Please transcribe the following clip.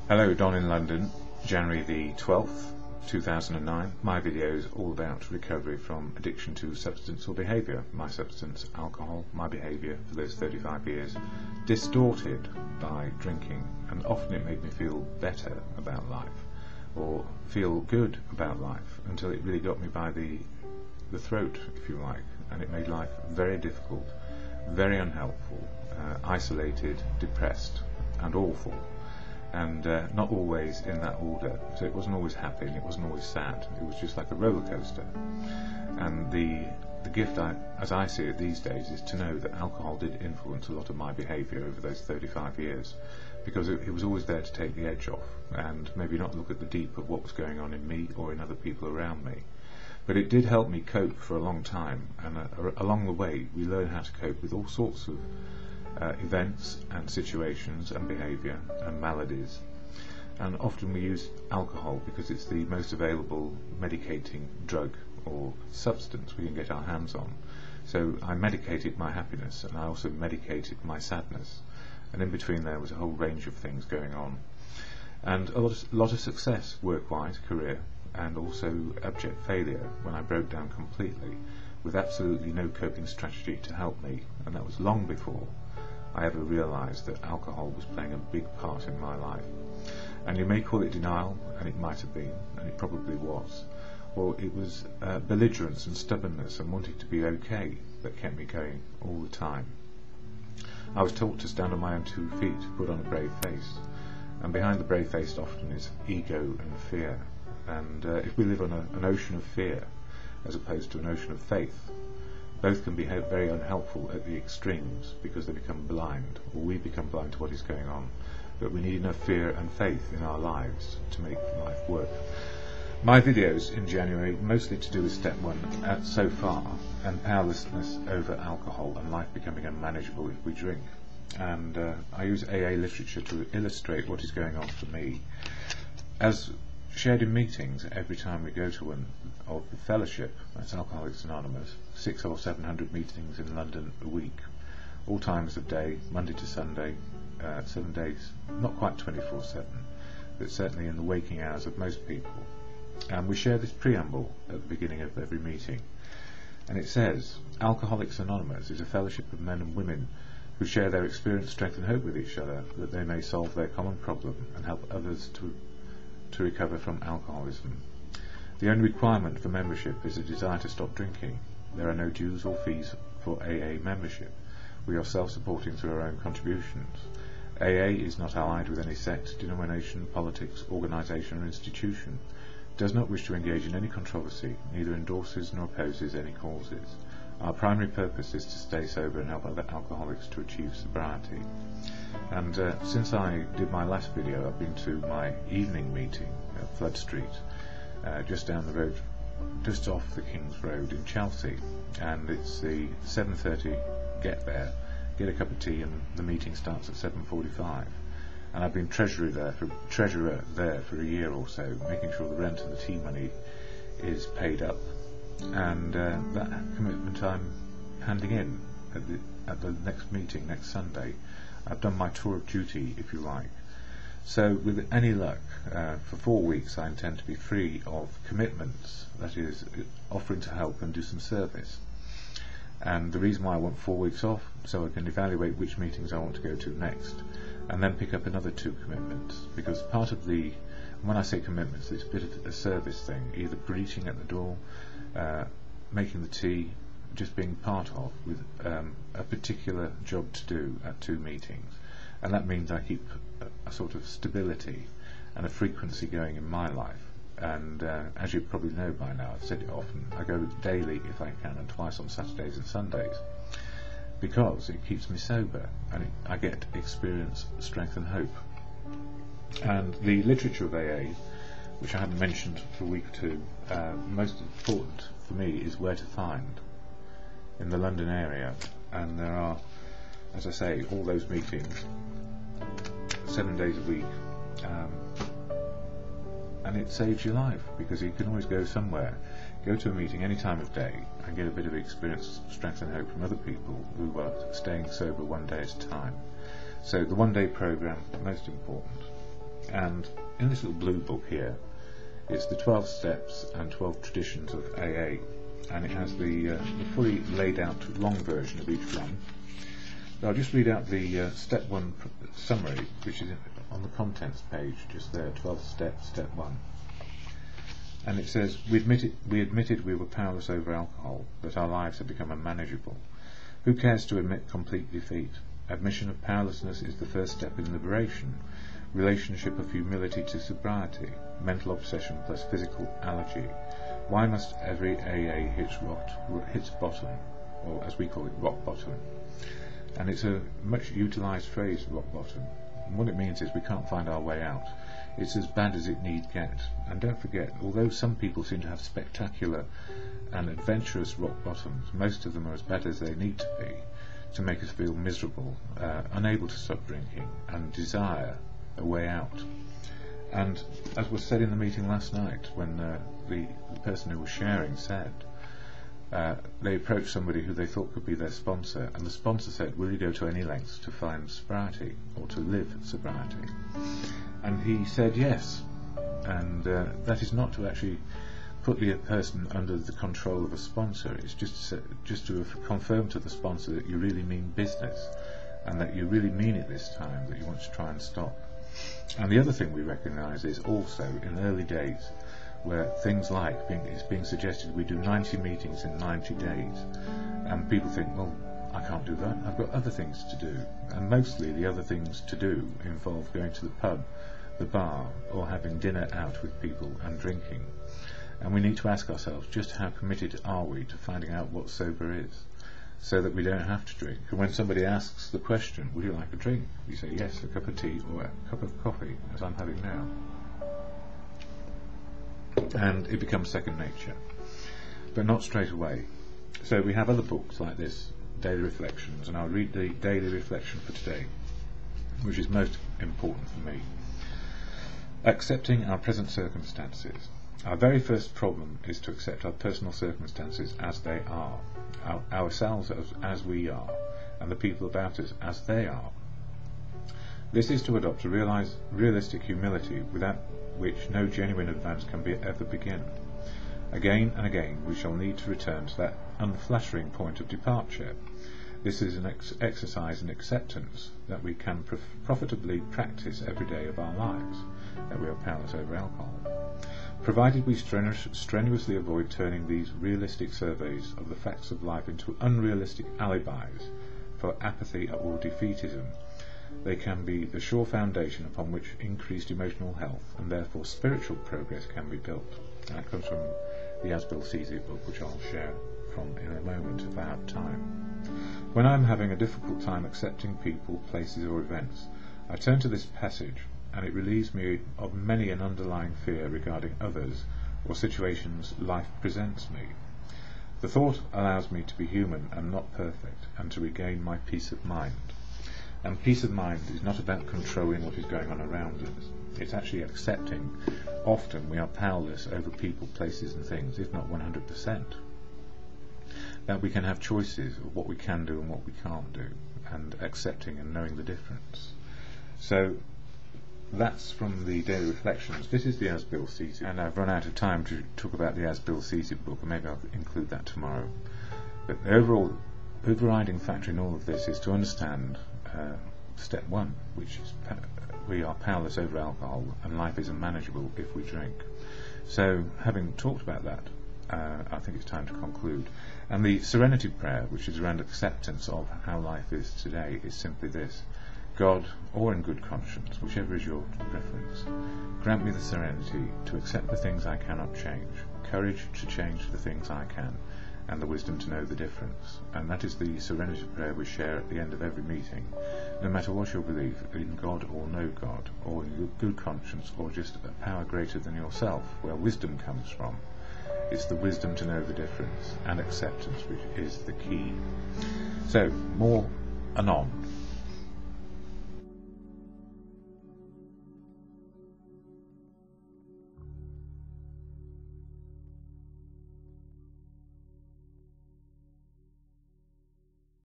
Hello, Don in London, January the 12th, 2009. My video is all about recovery from addiction to substance or behaviour. My substance, alcohol, my behaviour for those 35 years, distorted by drinking, and often it made me feel better about life, or feel good about life, until it really got me by the throat, if you like, and it made life very difficult, very unhelpful, isolated, depressed, and awful. And not always in that order. So it wasn't always happy and it wasn't always sad. It was just like a roller coaster. And the gift, as I see it these days, is to know that alcohol did influence a lot of my behaviour over those 35 years, because it was always there to take the edge off and maybe not look at the deep of what was going on in me or in other people around me. But it did help me cope for a long time, and along the way we learn how to cope with all sorts of events and situations and behaviour and maladies, and often we use alcohol because it's the most available medicating drug or substance we can get our hands on. So I medicated my happiness and I also medicated my sadness, and in between there was a whole range of things going on, and a lot of success work-wise, career, and also abject failure when I broke down completely with absolutely no coping strategy to help me, and that was long before I ever realised that alcohol was playing a big part in my life. And you may call it denial, and it might have been, and it probably was, or it was belligerence and stubbornness and wanting to be okay that kept me going all the time. I was taught to stand on my own 2 feet, put on a brave face, and behind the brave face often is ego and fear. And if we live on an ocean of fear as opposed to an ocean of faith, both can be very unhelpful at the extremes, because they become blind, or we become blind to what is going on. But we need enough fear and faith in our lives to make life work. My videos in January mostly to do with step 1, so far, and powerlessness over alcohol and life becoming unmanageable if we drink. And I use AA literature to illustrate what is going on for me. As shared in meetings, every time we go to one of the fellowship, that's Alcoholics Anonymous, 600 or 700 meetings in London a week, all times of day, Monday to Sunday, 7 days, not quite 24/7, but certainly in the waking hours of most people. And we share this preamble at the beginning of every meeting, and it says, Alcoholics Anonymous is a fellowship of men and women who share their experience, strength and hope with each other, that they may solve their common problem and help others to recover from alcoholism. The only requirement for membership is a desire to stop drinking. There are no dues or fees for AA membership. We are self-supporting through our own contributions. AA is not allied with any sect, denomination, politics, organisation or institution, does not wish to engage in any controversy, neither endorses nor opposes any causes. Our primary purpose is to stay sober and help other alcoholics to achieve sobriety. And since I did my last video, I've been to my evening meeting at Flood Street, just down the road, just off the King's Road in Chelsea, and it's the 7:30 get there, get a cup of tea, and the meeting starts at 7:45. And I've been treasurer there for a year or so, making sure the rent and the tea money is paid up, and that commitment I'm handing in at the next meeting next Sunday. I've done my tour of duty, if you like. So with any luck, for 4 weeks I intend to be free of commitments, that is, offering to help and do some service. And the reason why I want 4 weeks off, so I can evaluate which meetings I want to go to next, and then pick up another 2 commitments, because part of when I say commitments, it's a bit of a service thing, either greeting at the door, making the tea, just being part of, with a particular job to do at 2 meetings. And that means I keep a sort of stability and a frequency going in my life. And as you probably know by now, I've said it often, I go daily if I can, and twice on Saturdays and Sundays, because it keeps me sober and I get experience, strength and hope. And the literature of AA, which I haven't mentioned for a week or 2, most important for me is where to find in the London area. And there are, as I say, all those meetings 7 days a week, and it saves your life, because you can always go somewhere, go to a meeting any time of day and get a bit of experience, strength and hope from other people who are staying sober 1 day at a time. So the 1 day program, most important. And in this little blue book here, it's the 12 steps and 12 traditions of AA, and it has the fully laid out long version of each one. I'll just read out the step 1 summary, which is on the contents page, just there, 12 steps, step 1. And it says, we admitted we were powerless over alcohol, that our lives had become unmanageable. Who cares to admit complete defeat? Admission of powerlessness is the first step in liberation. Relationship of humility to sobriety, mental obsession plus physical allergy. Why must every AA hit bottom, or as we call it, rock bottom? And it's a much utilised phrase, rock bottom. And what it means is we can't find our way out. It's as bad as it need get. And don't forget, although some people seem to have spectacular and adventurous rock bottoms, most of them are as bad as they need to be to make us feel miserable, unable to stop drinking, and desire a way out. And as was said in the meeting last night, when the person who was sharing said, they approached somebody who they thought could be their sponsor, and the sponsor said, will you go to any lengths to find sobriety, or to live sobriety? And he said yes. And that is not to actually put the person under the control of a sponsor. It's just to confirm to the sponsor that you really mean business, and that you really mean it this time, that you want to try and stop. And the other thing we recognise is also in the early days, where things like it's being suggested we do 90 meetings in 90 days, and people think, well, I can't do that, I've got other things to do. And mostly the other things to do involve going to the pub, the bar, or having dinner out with people and drinking. And we need to ask ourselves, just how committed are we to finding out what sober is, so that we don't have to drink. And when somebody asks the question, would you like a drink? You say yes, a cup of tea or a cup of coffee, as I'm having now. And it becomes second nature, but not straight away. So we have other books like this, Daily Reflections, and I'll read the daily reflection for today, which is most important for me. Accepting our present circumstances. Our very first problem is to accept our personal circumstances as they are, ourselves as we are, and the people about us as they are. This is to adopt a realistic humility without which no genuine advance can ever begin. Again and again we shall need to return to that unflattering point of departure. This is an exercise in acceptance that we can profitably practice every day of our lives, that we are powerless over alcohol, provided we strenuously avoid turning these realistic surveys of the facts of life into unrealistic alibis for apathy or defeatism. They can be the sure foundation upon which increased emotional health and therefore spiritual progress can be built. And that comes from the Asbill Caesar book, which I'll share from in a moment if I have time. When I'm having a difficult time accepting people, places or events, I turn to this passage, and it relieves me of many an underlying fear regarding others or situations life presents me. The thought allows me to be human and not perfect, and to regain my peace of mind. And peace of mind is not about controlling what is going on around us. It's actually accepting often we are powerless over people, places and things, if not 100%. That we can have choices of what we can do and what we can't do, and accepting and knowing the difference. So that's from the Daily Reflections. This is the Asbill Caesar, and I've run out of time to talk about the Asbill Caesar book, and maybe I'll include that tomorrow. But the overriding factor in all of this is to understand step 1, which is we are powerless over alcohol and life is unmanageable if we drink. So having talked about that, I think it's time to conclude. And the Serenity Prayer, which is around acceptance of how life is today, is simply this: God, or in good conscience, whichever is your preference, grant me the serenity to accept the things I cannot change, courage to change the things I can, and the wisdom to know the difference. And that is the Serenity Prayer we share at the end of every meeting, no matter what your belief in God or no God, or in good conscience, or just a power greater than yourself, where wisdom comes from. It's the wisdom to know the difference, and acceptance which is the key. So, more anon.